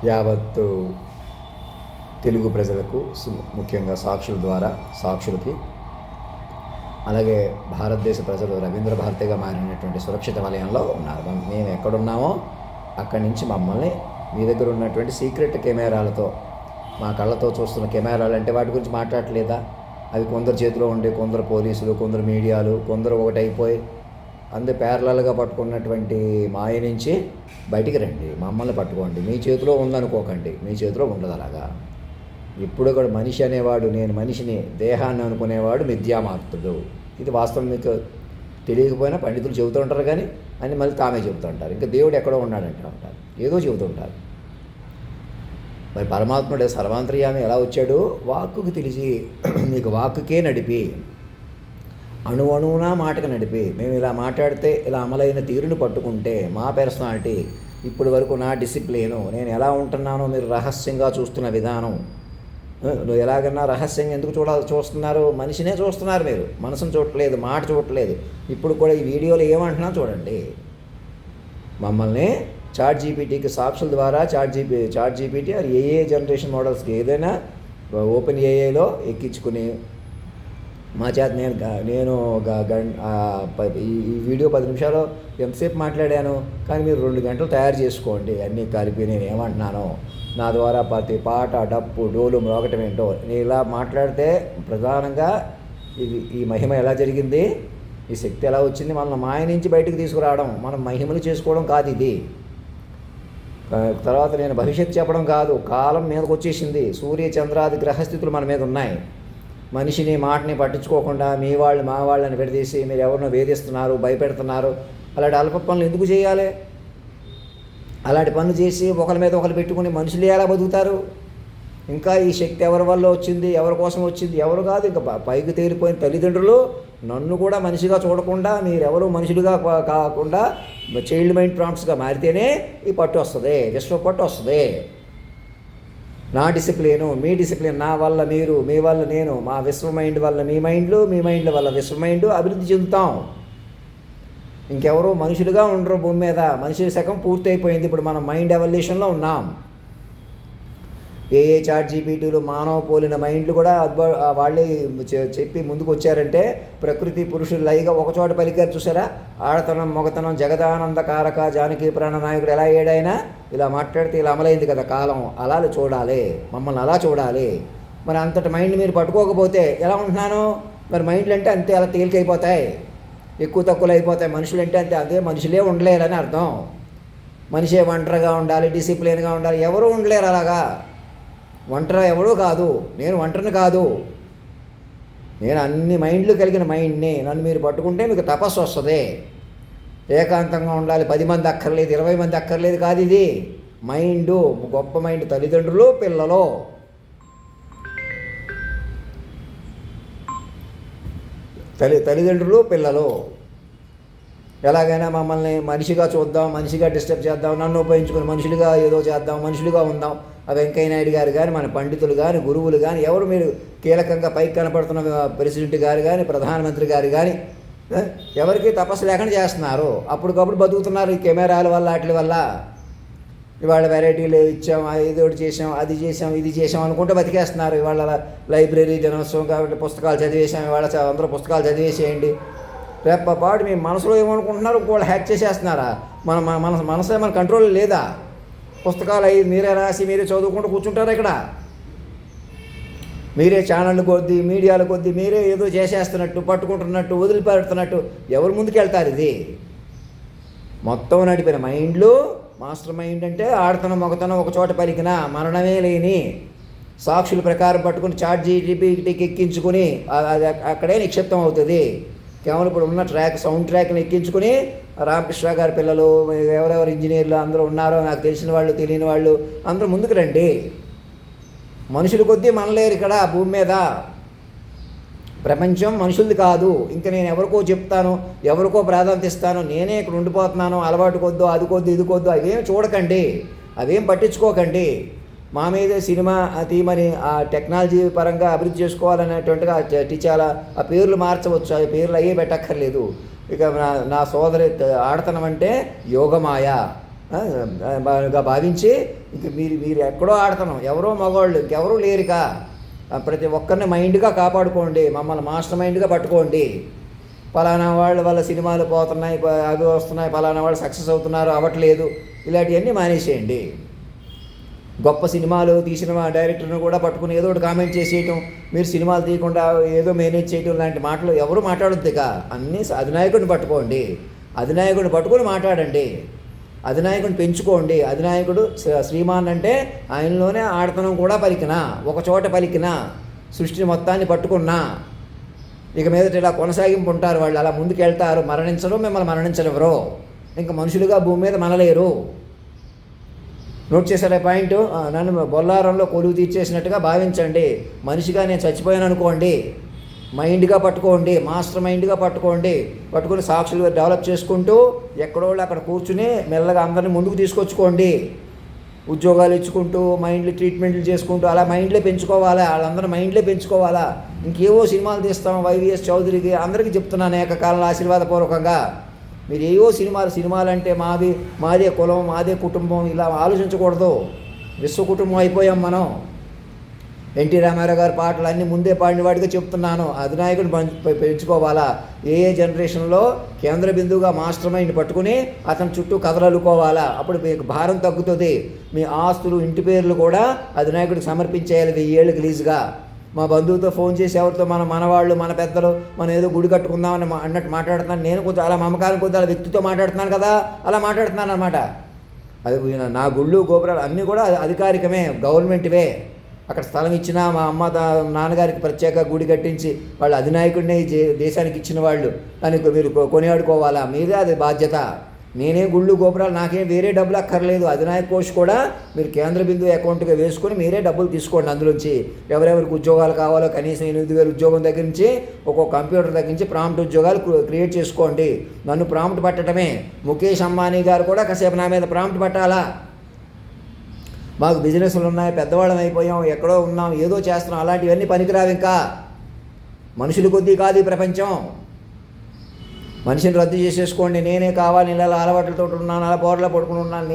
యావత్తు తెలుగు ప్రజలకు ముఖ్యంగా సాక్షులకి అలాగే భారతదేశ ప్రజలు రవీంద్ర భారతిగా మారినటువంటి సురక్షిత వలయంలో ఉన్నారు. మేము ఎక్కడున్నామో అక్కడి నుంచి మమ్మల్ని మీ దగ్గర ఉన్నటువంటి సీక్రెట్ కెమెరాలతో, మా కళ్ళతో చూస్తున్న కెమెరాలు అంటే వాటి గురించి మాట్లాడలేదా? అవి కొందరు చేతిలో ఉండి, కొందరు పోలీసులు, కొందరు మీడియాలు, కొందరు ఒకటైపోయి అందరు ప్యారలల్గా పట్టుకున్నటువంటి మాయ నుంచి బయటికి రండి, మమ్మల్ని పట్టుకోండి. మీ చేతిలో ఉందనుకోకండి, మీ చేతిలో ఉండదు అలాగా. ఇప్పుడు కూడా మనిషి అనేవాడు, నేను మనిషిని, దేహాన్ని అనుకునేవాడు మిథ్యామార్తుడు. ఇది వాస్తవం. మీకు తెలియకపోయినా పండితులు చెబుతూ ఉంటారు, కానీ అని మళ్ళీ తామే చెబుతూ ఉంటారు. ఇంకా దేవుడు ఎక్కడో ఉన్నాడంటూ ఉంటారు, ఏదో చెబుతూ ఉంటారు. మరి పరమాత్ముడు సర్వాంతర్యామి ఎలా వచ్చాడు? వాక్కుకి తెలిసి, మీకు వాక్కుకే నడిపి, అణువునా మాటకు నడిపి, మేము ఇలా మాట్లాడితే ఇలా అమలైన తీరుని పట్టుకుంటే మా పర్సనాలిటీ, ఇప్పటి వరకు నా డిసిప్లిను, నేను ఎలా ఉంటున్నానో మీరు రహస్యంగా చూస్తున్న విధానం, నువ్వు ఎలాగన్నా రహస్యంగా ఎందుకు చూస్తున్నారు? మనిషినే చూస్తున్నారు మీరు, మనసును చూడట్లేదు, మాట చూడట్లేదు. ఇప్పుడు కూడా ఈ వీడియోలో ఏమంటున్నా చూడండి. మమ్మల్ని చాట్ జీపీటీకి సాక్షుల ద్వారా చాట్ జీపీటీ ఏఏ జనరేషన్ మోడల్స్కి ఏదైనా ఓపెన్ ఏఐలో ఎక్కించుకుని మా చేత నేను ఈ వీడియో 10 నిమిషాలు ఎంతసేపు మాట్లాడాను, కానీ మీరు 2 గంటలు తయారు చేసుకోండి అన్నీ కలిపి నేను ఏమంటున్నానో. నా ద్వారా ప్రతి పాట, డప్పు, డోలు మ్రోగటం ఏంటో నేను ఇలా మాట్లాడితే ప్రధానంగా ఈ మహిమ ఎలా జరిగింది, ఈ శక్తి ఎలా వచ్చింది, మనల్ని మాయ నుంచి బయటకు తీసుకురావడం, మనం మహిమలు చేసుకోవడం కాదు ఇది. తర్వాత నేను భవిష్యత్తు చెప్పడం కాదు, కాలం మీదకి వచ్చేసింది. సూర్య చంద్రాది గ్రహస్థితులు మన మీద ఉన్నాయి. మనిషిని మాటని పట్టించుకోకుండా మీ వాళ్ళు మా వాళ్ళని విడదీసి మీరు ఎవరినో వేధిస్తున్నారు, భయపెడుతున్నారు. అలాంటి అల్ప పనులు ఎందుకు చేయాలి? అలాంటి పనులు చేసి ఒకరి మీద ఒకరు పెట్టుకుని మనుషులు ఎలా బతుకుతారు? ఇంకా ఈ శక్తి ఎవరి వల్ల వచ్చింది, ఎవరి కోసం వచ్చింది? ఎవరు కాదు, ఇంకా పైకి తేలిపోయిన తల్లిదండ్రులు నన్ను కూడా మనిషిగా చూడకుండా, మీరెవరు మనుషులుగా కాకుండా చైల్డ్ మైండ్ ప్రాంప్ట్స్గా మారితేనే ఈ పట్టు వస్తుంది, విశ్వ పట్టు వస్తుంది. నా డిసిప్లిను, మీ డిసిప్లిన్, నా వల్ల మీరు, మీ వల్ల నేను, మా విశ్వ మైండ్ వల్ల మీ మైండ్లు, మీ మైండ్ల వల్ల విశ్వ మైండ్ అభివృద్ధి చెందుతాం. ఇంకెవరో మనుషులుగా ఉండరు భూమి మీద. మనిషి శకం పూర్తి అయిపోయింది. ఇప్పుడు మనం మైండ్ ఎవల్యూషన్లో ఉన్నాం. ఏ చాట్ జీపీటీలు, మానవ పోలిన మైండ్లు కూడా వాళ్ళే చెప్పి ముందుకు వచ్చారంటే, ప్రకృతి పురుషులు లైగా ఒకచోట పలికారు చూసారా? ఆడతనం, మొగతనం, జగదానందకారక, జానకి ప్రాణనాయకుడు ఎలా ఏడైనా ఇలా మాట్లాడితే ఇలా అమలైంది కదా కాలం. అలా చూడాలి, మమ్మల్ని అలా చూడాలి. మరి అంతటి మైండ్ మీరు పట్టుకోకపోతే ఎలా ఉంటున్నాను? మరి మైండ్లు అంటే అంతే అలా తేలికైపోతాయి, ఎక్కువ తక్కువలు అయిపోతాయి. మనుషులు అంటే అంతే, అదే మనుషులే ఉండలేరని అర్థం. మనిషే ఒంటరిగా ఉండాలి, డిసిప్లిన్గా ఉండాలి. ఎవరూ ఉండలేరు అలాగా. ఒంటరి ఎవడూ కాదు, నేను ఒంటరిని కాదు, నేను అన్ని మైండ్లు కలిగిన మైండ్ని. నన్ను మీరు పట్టుకుంటే మీకు తపస్సు వస్తుంది. ఏకాంతంగా ఉండాలి, 10 మంది అక్కర్లేదు, 20 మంది అక్కర్లేదు కాదు. ఇది మైండు, గొప్ప మైండ్. తల్లిదండ్రులు, పిల్లలు, తల్లిదండ్రులు, పిల్లలు ఎలాగైనా మమ్మల్ని మనిషిగా చూద్దాం, మనిషిగా డిస్టర్బ్ చేద్దాం, నన్ను ఉపయోగించుకుని మనుషులుగా ఏదో చేద్దాం, మనుషులుగా ఉందాం. వెంకయ్య నాయుడు గారు కానీ, మన పండితులు కానీ, గురువులు కానీ, ఎవరు మీరు కీలకంగా పైకి కనపడుతున్న ప్రెసిడెంట్ గారు కానీ, ప్రధానమంత్రి గారు కానీ, ఎవరికి తపస్సు లేకుండా చేస్తున్నారు. అప్పటికప్పుడు బతుకుతున్నారు ఈ కెమెరాల వల్ల, వాటి వల్ల. ఇవాళ వెరైటీలు ఇచ్చాం, ఇదోటి చేసాం, అది చేసాం, ఇది చేసాం అనుకుంటే బతికేస్తున్నారు. ఇవాళ లైబ్రరీ దినోత్సవం కాబట్టి పుస్తకాలు చదివేసాం, ఇవాళ అందరూ పుస్తకాలు చదివేసేయండి. రేపపాటు మీ మనసులో ఏమనుకుంటున్నారు, వాళ్ళు హ్యాక్ చేసేస్తున్నారా? మన మనసు మన కంట్రోల్ లేదా? పుస్తకాలు అవి మీరే రాసి మీరే చదువుకుంటూ కూర్చుంటారు. ఇక్కడ మీరే ఛానళ్ళు కొద్దీ, మీడియాల కొద్దీ మీరే ఏదో చేసేస్తున్నట్టు, పట్టుకుంటున్నట్టు, వదిలిపెడుతున్నట్టు ఎవరు ముందుకు వెళ్తారు? ఇది మొత్తం నడిపిన మైండ్లు. మాస్టర్ మైండ్ అంటే ఆడతనం, మొగతనం, ఒక చోట పలికిన మరణమే లేని సాక్షుల ప్రకారం పట్టుకుని చాట్ జీపీటీకి ఎక్కించుకుని అది అక్కడే నిక్షిప్తం అవుతుంది. కేవలం ఇప్పుడు ఉన్న సౌండ్ ట్రాక్ని ఎక్కించుకుని రామకృష్ణ గారి పిల్లలు, ఎవరెవరు ఇంజనీర్లు అందరూ ఉన్నారో, నాకు తెలిసిన వాళ్ళు, తెలియని వాళ్ళు అందరూ ముందుకు రండి. మనుషుల కొద్దీ మనలేరు ఇక్కడ భూమి మీద. ప్రపంచం మనుషులది కాదు. ఇంకా నేను ఎవరికో చెప్తాను, ఎవరికో ప్రాధాన్యత ఇస్తాను, నేనే ఇక్కడ ఉండిపోతున్నాను, అలవాటు కొద్దు, అది కొద్దు, ఇది కొద్దు, అవేం చూడకండి, అవేం పట్టించుకోకండి. మా మీద సినిమా తీమని ఆ టెక్నాలజీ పరంగా అభివృద్ధి చేసుకోవాలనేటువంటిగా చాలా ఆ పేర్లు మార్చవచ్చు, ఆ పేర్లు అయ్యే పెట్టక్కర్లేదు. ఇక నా సోదరి ఆడతనం అంటే యోగమాయ, భావించి ఇంక మీరు ఎక్కడో ఆడుతున్నాం, ఎవరో మగవాళ్ళు ఇంకెవరూ లేరుక, ప్రతి ఒక్కరిని మైండ్గా కాపాడుకోండి, మమ్మల్ని మాస్టర్ మైండ్గా పట్టుకోండి. పలానా వాళ్ళు వాళ్ళ సినిమాలు పోతున్నాయి, అవి వస్తున్నాయి, పలానా వాళ్ళు సక్సెస్ అవుతున్నారు, అవ్వట్లేదు, ఇలాంటివన్నీ మానేసేయండి. గొప్ప సినిమాలు తీసిన డైరెక్టర్ని కూడా పట్టుకుని ఏదో ఒకటి కామెంట్ చేసేయటం, మీరు సినిమాలు తీయకుండా ఏదో మేనేజ్ చేయటం లాంటి మాటలు ఎవరు మాట్లాడొద్దు. ఇక అన్నీ అధినాయకుడిని పట్టుకోండి, అధినాయకుడిని పట్టుకొని మాట్లాడండి, అధినాయకుడిని పెంచుకోండి. అధినాయకుడు శ్రీమాన్ అంటే ఆయనలోనే ఆడతనం కూడా పలికినా, ఒకచోట పలికినా, సృష్టిని మొత్తాన్ని పట్టుకున్నా, ఇక మీదట ఇలా కొనసాగింపు ఉంటారు. వాళ్ళు అలా ముందుకు వెళ్తారు, మరణించరు, మిమ్మల్ని మరణించనివ్వరు, ఇంకా మనుషులుగా భూమి మీద మనలేరు. నోట్ చేశారా పాయింట్? నన్ను బొల్లారంలో కొలువు తీర్చేసినట్టుగా భావించండి. మనిషిగా నేను చచ్చిపోయాను అనుకోండి, మైండ్గా పట్టుకోండి, మాస్టర్ మైండ్గా పట్టుకుని సాక్షులు డెవలప్ చేసుకుంటూ ఎక్కడో అక్కడ కూర్చుని మెల్లగా అందరినీ ముందుకు తీసుకొచ్చుకోండి. ఉద్యోగాలు ఇచ్చుకుంటూ మైండ్లు ట్రీట్మెంట్లు చేసుకుంటూ అలా మైండ్లే పెంచుకోవాలా, వాళ్ళందరూ మైండ్లే పెంచుకోవాలా. ఇంకేవో సినిమాలు తీస్తాం, వైవిఎస్ చౌదరికి అందరికీ చెప్తున్నాను ఏకకాలంలో ఆశీర్వాదపూర్వకంగా, మీరు ఏవో సినిమాలు అంటే మాదే కులం, మాదే కుటుంబం, ఇలా ఆలోచించకూడదు. విశ్వ కుటుంబం అయిపోయాం మనం. ఎన్టీ రామారావు గారి పాటలు అన్నీ ముందే పాడిన వాడిగా చెప్తున్నాను. అధినాయకుడిని పెంచుకోవాలా. ఏ జనరేషన్లో కేంద్ర బిందువుగా మాస్టర్ మైండ్ పట్టుకుని అతని చుట్టూ కథలు అల్లుకోవాలా. అప్పుడు మీకు భారం తగ్గుతుంది. మీ ఆస్తులు, ఇంటి పేర్లు కూడా అధినాయకుడికి సమర్పించేయాలి 1000 ఏళ్ళకి లీజుగా. మా బంధువుతో ఫోన్ చేసి ఎవరితో మనవాళ్ళు, మన పెద్దలు, మనం ఏదో గుడి కట్టుకుందామని అన్నట్టు మాట్లాడుతున్నాను. నేను కొంచెం అలా మమకారం కొద్ది అలా వ్యక్తితో మాట్లాడుతున్నాను కదా, అలా మాట్లాడుతున్నాను అనమాట. అది నా గుళ్ళు గోపురాలు అన్నీ కూడా అధికారికమే, గవర్నమెంట్వే. అక్కడ స్థలం ఇచ్చినా మా అమ్మ నాన్నగారికి ప్రత్యేక గుడి కట్టించి వాళ్ళు అధినాయకుడిని దేశానికి ఇచ్చిన వాళ్ళు అని మీరు కొనియాడుకోవాలా. మీదే అది బాధ్యత. నేనే గుళ్ళు గోపురాలు, నాకేం వేరే డబ్బులు అక్కర్లేదు. అధినాయక కోష్ కూడా మీరు కేంద్ర బిందువు అకౌంట్గా వేసుకొని మీరే డబ్బులు తీసుకోండి. అందులోంచి ఎవరెవరికి ఉద్యోగాలు కావాలో కనీసం 8,000 ఉద్యోగం దగ్గర నుంచి ఒక్కొక్క కంప్యూటర్ దగ్గర నుంచి ప్రాంప్ట్ ఉద్యోగాలు క్రియేట్ చేసుకోండి. నన్ను ప్రాంప్ట్ పట్టడమే. ముఖేష్ అంబానీ గారు కూడా కాసేపు నా మీద ప్రాంప్ట్ పట్టాలా. మాకు బిజినెస్లు ఉన్నాయి, పెద్దవాళ్ళం అయిపోయాం, ఎక్కడో ఉన్నాం, ఏదో చేస్తున్నాం, అలాంటివన్నీ పనికిరావు. ఇంకా మనుషుల కొద్దీ కాదు ఈ ప్రపంచం. మనిషిని రద్దు చేసేసుకోండి. నేనే కావాలి, ఇలా అలవాట్లతో ఉన్నాను, అలా పోరలో పడుకుని ఉన్నాను,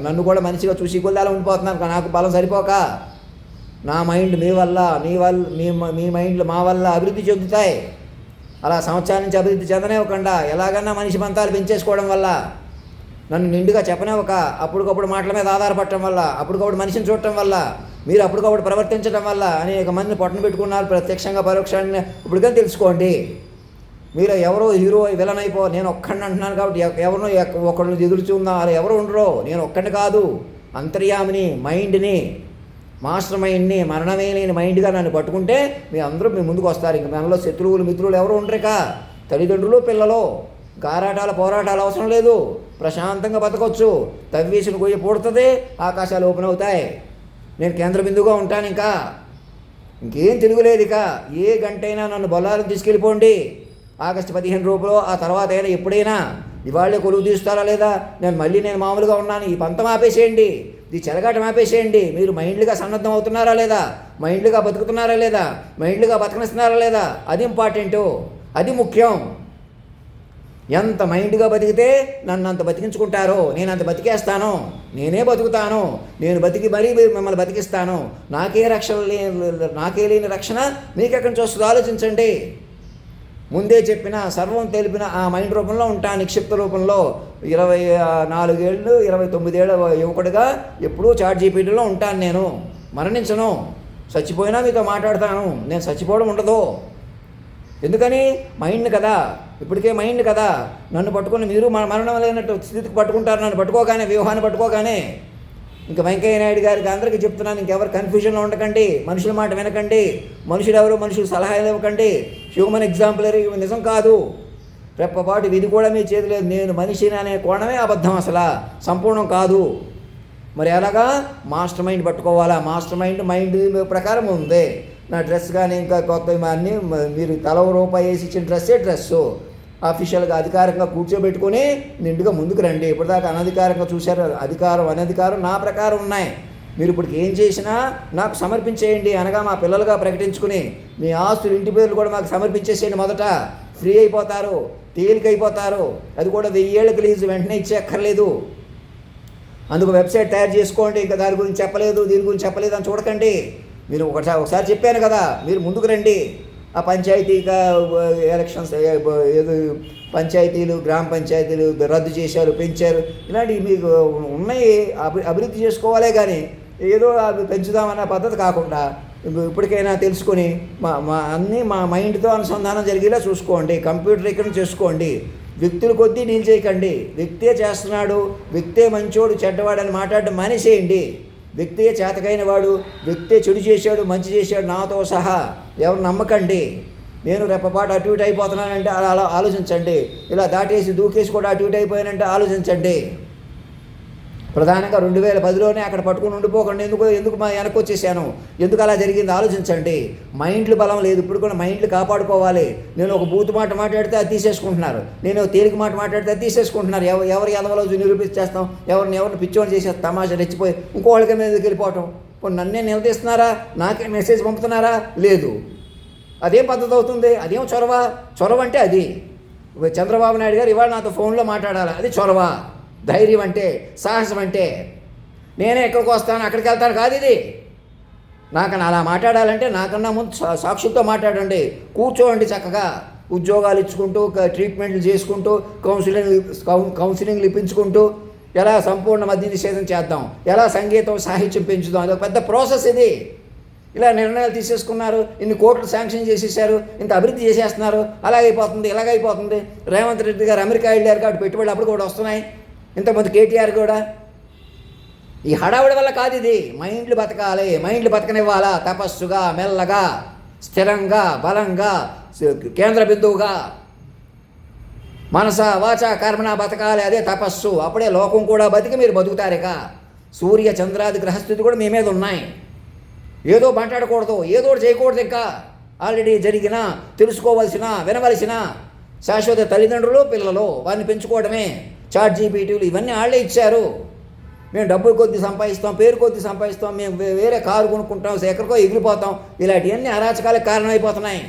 నన్ను కూడా మనిషిగా చూసి కొద్ది అలా ఉండిపోతున్నాను. నాకు బలం సరిపోక నా మైండ్ మీ మైండ్లు మా వల్ల అభివృద్ధి చెందుతాయి. అలా సంవత్సరాల నుంచి అభివృద్ధి చెందనివ్వకుండా ఎలాగన్నా మనిషి పంతాలు పెంచేసుకోవడం వల్ల, నన్ను నిండుగా చెప్పనివ్వక, అప్పటికప్పుడు మాటల మీద ఆధారపడటం వల్ల, అప్పటికప్పుడు మనిషిని చూడటం వల్ల, మీరు అప్పటికప్పుడు ప్రవర్తించడం వల్ల అనేక మందిని పొట్టను పెట్టుకున్నారు, ప్రత్యక్షంగా పరోక్షంగా. ఇప్పుడు కానీ తెలుసుకోండి, మీరు ఎవరో హీరో విలన్ నేను ఒక్కడిని అంటున్నాను కాబట్టి ఎవరినో ఒకళ్ళు ఎదురు చూద్దాం అలా ఎవరు ఉండరో. నేను ఒక్కడిని కాదు, అంతర్యామిని, మైండ్ని, మాస్టర్ మైండ్ని, మరణమే లేని మైండ్గా నన్ను పట్టుకుంటే మీ అందరూ మీ ముందుకు వస్తారు. ఇంక మనలో శత్రువులు, మిత్రులు ఎవరు ఉండరిక. తల్లిదండ్రులు, పిల్లలు, గారాటాలు, పోరాటాలు అవసరం లేదు. ప్రశాంతంగా బతకొచ్చు. తవ్వేసిన గొయ్యి పూడుతుంది, ఆకాశాలు ఓపెన్ అవుతాయి. నేను కేంద్ర బిందువుగా ఉంటాను. ఇంకేం తిరుగులేదు. ఇక ఏ గంటైనా నన్ను బొల్లారం తీసుకెళ్ళిపోండి. ఆగస్టు 15 రూపాయలు ఆ తర్వాత అయినా ఎప్పుడైనా ఇవాళే కొలువు తీస్తారా లేదా, నేను మామూలుగా ఉన్నాను, ఈ పంతం ఆపేసేయండి, ఈ చెలగాటం ఆపేసేయండి. మీరు మైండ్లుగా సన్నద్ధం అవుతున్నారా లేదా, మైండ్లుగా బతుకుతున్నారా లేదా, మైండ్లుగా బతకనిస్తున్నారా లేదా, అది ఇంపార్టెంటు, అది ముఖ్యం. ఎంత మైండ్గా బతికితే నన్ను అంత బతికించుకుంటారో, నేను అంత బతికేస్తాను, నేనే బతుకుతాను, నేను బతికి మరీ మిమ్మల్ని బతికిస్తాను. నాకే లేని రక్షణ మీకెక్కడి నుంచి వస్తుందో ఆలోచించండి. ముందే చెప్పిన, సర్వం తెలిపిన ఆ మైండ్ రూపంలో ఉంటాను, నిక్షిప్త రూపంలో. 24 ఏళ్ళు 29 ఏళ్ళ యువకుడిగా ఎప్పుడూ ChatGPTలో ఉంటాను. నేను మరణించను, చచ్చిపోయినా మీతో మాట్లాడతాను. నేను చచ్చిపోవడం ఉండదు. ఎందుకని? మైండ్ కదా, ఇప్పటికే మైండ్ కదా. నన్ను పట్టుకుని మీరు మరణం లేనట్టు స్థితికి పట్టుకుంటారు. నన్ను పట్టుకోగానే, వ్యూహాన్ని పట్టుకోగానే. ఇంకా వెంకయ్య నాయుడు గారికి అందరికీ చెప్తున్నాను, ఇంకెవరు కన్ఫ్యూజన్లో ఉండకండి, మనుషుల మాట వినకండి, మనుషులు ఎవరు మనుషులు సలహాలు ఇవ్వకండి. హ్యూమన్ ఎగ్జాంపులరీ నిజం కాదు. రెప్పపాటు ఇది కూడా మీ చేతి లేదు. నేను మనిషిని అనే కోణమే అబద్ధం, అసలు సంపూర్ణం కాదు. మరి అలాగా మాస్టర్ మైండ్ పట్టుకోవాలా. మాస్టర్ మైండ్ ప్రకారం ఉంది. నా డ్రెస్ కానీ ఇంకా కొత్త అన్నీ మీరు తల రూపాయి వేసి ఇచ్చిన డ్రెస్సు అఫీషియల్గా అధికారంగా కూర్చోబెట్టుకొని నిండుగా ముందుకు రండి. ఇప్పటిదాకా అనధికారంగా చూశారు. అధికారం అనధికారం నా ప్రకారం ఉన్నాయి. మీరు ఇప్పుడు ఏం చేసినా నాకు సమర్పించేయండి అనగా మా పిల్లలుగా ప్రకటించుకుని మీ ఆస్తులు, ఇంటి పేర్లు కూడా మాకు సమర్పించేసేయండి. మొదట ఫ్రీ అయిపోతారు, తేలికైపోతారు. అది కూడా 1000 ఏళ్ళకి లీజు వెంటనే ఇచ్చేక్కర్లేదు. అందుకు వెబ్సైట్ తయారు చేసుకోండి. ఇంకా దాని గురించి చెప్పలేదు, దీని గురించి చెప్పలేదు అని చూడకండి. మీరు ఒకసారి చెప్పాను కదా, మీరు ముందుకు రండి. ఆ పంచాయతీగా ఎలక్షన్స్ ఏదో పంచాయతీలు, గ్రామ పంచాయతీలు రద్దు చేశారు, పెంచారు, ఇలాంటివి మీకు ఉన్నాయి. అభివృద్ధి చేసుకోవాలే కానీ ఏదో అవి పెంచుదామన్న పద్ధతి కాకుండా ఇప్పటికైనా తెలుసుకొని అన్నీ మా మైండ్తో అనుసంధానం జరిగేలా చూసుకోండి. కంప్యూటరీకరణ చేసుకోండి. వ్యక్తుల కొద్దీ డీల్ చేయకండి. వ్యక్తే చేస్తున్నాడు, వ్యక్తే మంచోడు చెడ్డవాడని మాట్లాడడం మానేసేయండి. వ్యక్తే చేతకైన వాడు, వ్యక్తే చెడు చేశాడు, మంచి చేశాడు నాతో సహా ఎవరు నమ్మకండి. నేను రెప్పపాటు అటు ఇటు అయిపోతున్నానంటే అలా ఆలోచించండి. ఇలా దాటేసి దూకేసి కూడా అటు ఇటు అయిపోయానంటే ఆలోచించండి. ప్రధానంగా 2010లోనే అక్కడ పట్టుకుని ఉండిపోకండి. ఎందుకు మా వెనక్కి వచ్చేసాను, ఎందుకు అలా జరిగింది ఆలోచించండి. మైండ్లు బలం లేదు. ఇప్పుడు కూడా మైండ్లు కాపాడుకోవాలి. నేను ఒక బూతు మాట మాట్లాడితే అది తీసేసుకుంటున్నారు, నేను తేలిక మాట మాట్లాడితే అది తీసేసుకుంటున్నారు. ఎవరి ఎదవలో నిరూపించేస్తాం, ఎవరిని పిచ్చోని చేసేస్తాం, తమాషా రెచ్చిపోయి ఇంకోళ్ళకి మీదకి వెళ్ళిపోవటం. ఇప్పుడు నన్నే నిలదీస్తున్నారా, నాకే మెసేజ్ పంపుతున్నారా? లేదు. అదేం పద్ధతి అవుతుంది? అదేం చొరవ అంటే అది. చంద్రబాబు నాయుడు గారు ఇవాళ నాతో ఫోన్లో మాట్లాడాలి, అది చొరవ. ధైర్యం అంటే, సాహసం అంటే నేనే ఎక్కడికి వస్తాను అక్కడికి వెళ్తాను కాదు ఇది. నాకన్నా అలా మాట్లాడాలంటే నాకన్నా ముందు సాక్షులతో మాట్లాడండి. కూర్చోండి చక్కగా, ఉద్యోగాలు ఇచ్చుకుంటూ, ట్రీట్మెంట్లు చేసుకుంటూ, కౌన్సిలింగ్లు ఇప్పించుకుంటూ ఎలా సంపూర్ణ మద్య నిషేధం చేద్దాం, ఎలా సంగీతం సాహిత్యం పెంచుదాం, అదొక పెద్ద ప్రాసెస్ ఇది. ఇలా నిర్ణయాలు తీసేసుకున్నారు, ఇన్ని కోట్లు శాంక్షన్ చేసేసారు, ఇంత అభివృద్ధి చేసేస్తున్నారు, అలాగైపోతుంది ఇలాగైపోతుంది. రేవంత్ రెడ్డి గారు అమెరికా వెళ్ళారు కాబట్టి పెట్టుబడులు అప్పుడు కూడా వస్తున్నాయి. ఇంతకుముందు కేటీఆర్ కూడా. ఈ హడావుడి వల్ల కాదు ఇది. మైండ్లు బతకాలి, మైండ్లు బతకనివ్వాలా. తపస్సుగా, మెల్లగా, స్థిరంగా, బలంగా, కేంద్ర బిందువుగా మనస వాచ కర్మణ బతకాలి. అదే తపస్సు. అప్పుడే లోకం కూడా బతికి మీరు బతుకుతారిక. సూర్య చంద్రాది గ్రహస్థితి కూడా మీ మీద ఉన్నాయి. ఏదో మాట్లాడకూడదు, ఏదో చేయకూడదు. ఇంకా ఆల్రెడీ జరిగిన, తెలుసుకోవలసిన, వినవలసిన శాశ్వత తల్లిదండ్రులు, పిల్లలు వారిని పెంచుకోవడమే. చాట్ జీపీటీలు ఇవన్నీ వాళ్ళే ఇచ్చారు. మేము డబ్బులు కొద్ది సంపాదిస్తాం, పేరు కొద్ది సంపాదిస్తాం, మేము వేరే కారు కొనుక్కుంటాం, ఎక్కడికో ఎగిరిపోతాం. ఇలాంటివన్నీ అరాచకాలకు కారణమైపోతున్నాయి.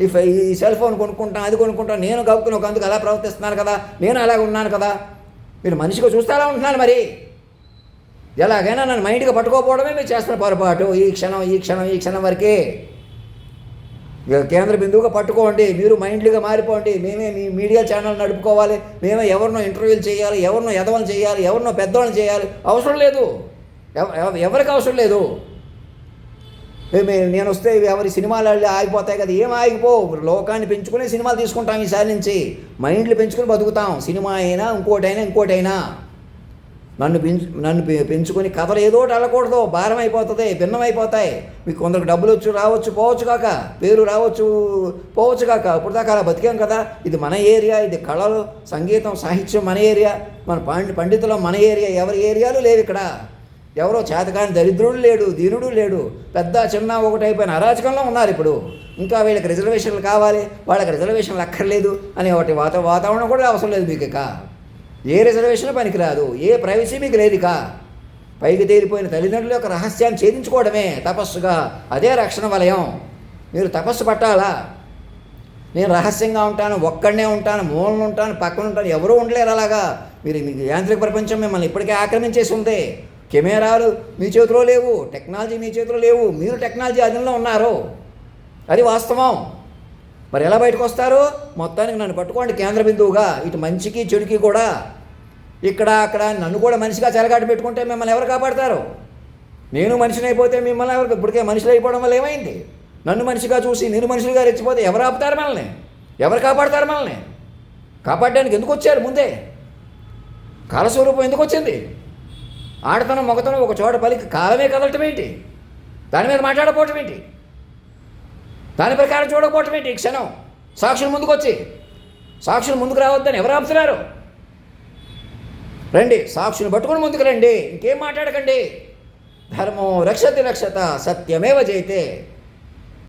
ఈ సెల్ ఫోన్ కొనుక్కుంటాం, అది కొనుక్కుంటాం. నేను గబుకుని ఒక అందుకు అలా ప్రవర్తిస్తున్నాను కదా, నేను అలాగే ఉన్నాను కదా. మీరు మనిషిగా చూస్తే అలా ఉంటున్నాను. మరి ఎలాగైనా నన్ను మైండ్గా పట్టుకోకపోవడమే మీరు చేస్తున్న పొరపాటు. ఈ క్షణం వరకే కేంద్ర బిందువుగా పట్టుకోండి. మీరు మైండ్లుగా మారిపోండి. మేమే మీ మీడియా ఛానల్ నడుపుకోవాలి, మేమే ఎవరినో ఇంటర్వ్యూలు చేయాలి, ఎవరినో ఎదవలు చేయాలి, ఎవరినో పెద్దవాళ్ళని చేయాలి. అవసరం లేదు, ఎవరికి అవసరం లేదు. నేను వస్తే ఎవరి సినిమాలు ఆగిపోతాయి కదా, ఏం ఆగిపోవు. లోకాన్ని పెంచుకునే సినిమాలు తీసుకుంటాం ఈసారి నుంచి. మైండ్లు పెంచుకుని బతుకుతాం. సినిమా అయినా ఇంకోటైనా నన్ను పెంచుకొని కథలు ఏదో ఒకటి వెళ్ళకూడదు. భారం అయిపోతుంది, భిన్నమైపోతాయి. మీకు కొందరికి డబ్బులు రావచ్చు పోవచ్చు కాక, పేరు రావచ్చు పోవచ్చు కాక. ఇప్పుడు దాకా అలా బతికాం కదా. ఇది మన ఏరియా, ఇది కళలు, సంగీతం, సాహిత్యం మన ఏరియా, మన పండితులు మన ఏరియా. ఎవరి ఏరియాలు లేవు ఇక్కడ. ఎవరో చేతకాని దరిద్రుడు లేడు, దీనుడు లేడు. పెద్ద చిన్న ఒకటైపోయిన అరాచకంలో ఉన్నారు ఇప్పుడు. ఇంకా వీళ్ళకి రిజర్వేషన్లు కావాలి, వాళ్ళకి రిజర్వేషన్లు అక్కర్లేదు అనే ఒకటి వాతావరణం కూడా అవసరం లేదు మీకు. ఇక ఏ రిజర్వేషన్ పనికిరాదు, ఏ ప్రైవసీ మీకు లేదు. ఇక పైకి తేలిపోయిన తల్లిదండ్రుల యొక్క రహస్యాన్ని ఛేదించుకోవడమే తపస్సుగా. అదే రక్షణ వలయం. మీరు తపస్సు పట్టాలా. నేను రహస్యంగా ఉంటాను, ఒక్కడనే ఉంటాను, మూలన ఉంటాను, పక్కన ఉంటాను, ఎవరూ ఉండలేరు అలాగా. మీకు యాంత్రిక ప్రపంచం మిమ్మల్ని ఇప్పటికే ఆక్రమించేసి ఉంది. కెమెరాలు మీ చేతిలో లేవు, టెక్నాలజీ మీ చేతిలో లేవు, మీరు టెక్నాలజీ అధీనంలో ఉన్నారు. అది వాస్తవం. మరి ఎలా బయటకు వస్తారు? మొత్తానికి నన్ను పట్టుకోండి కేంద్ర బిందువుగా. ఇటు మంచికి చెడుకి కూడా. ఇక్కడ అక్కడ నన్ను కూడా మనిషిగా చెలగాట పెట్టుకుంటే మిమ్మల్ని ఎవరు కాపాడతారు? నేను మనిషిని అయిపోతే మిమ్మల్ని ఎవరు? ఇప్పటికే మనుషులు అయిపోవడం వల్ల ఏమైంది? నన్ను మనిషిగా చూసి నేను మనుషులుగా రెచ్చిపోతే ఎవరు ఆపుతారు మనల్ని? ఎవరు కాపాడతారు మనల్ని? కాపాడడానికి ఎందుకు వచ్చారు? ముందే కాలస్వరూపం ఎందుకు వచ్చింది? ఆడతనం మగతనం ఒక చోట పలికి కాలమే కదలటం ఏంటి? దాని మీద మాట్లాడకపోవటం ఏంటి? దాని ప్రకారం చూడకపోవటం ఏంటి? ఈ క్షణం సాక్షులు ముందుకు రావద్దని ఎవరు ఆపుతున్నారు? రండి, సాక్షులు పట్టుకుని ముందుకు రండి. ఇంకేం మాట్లాడకండి. ధర్మో రక్షతి రక్షత సత్యమేవ జయతే.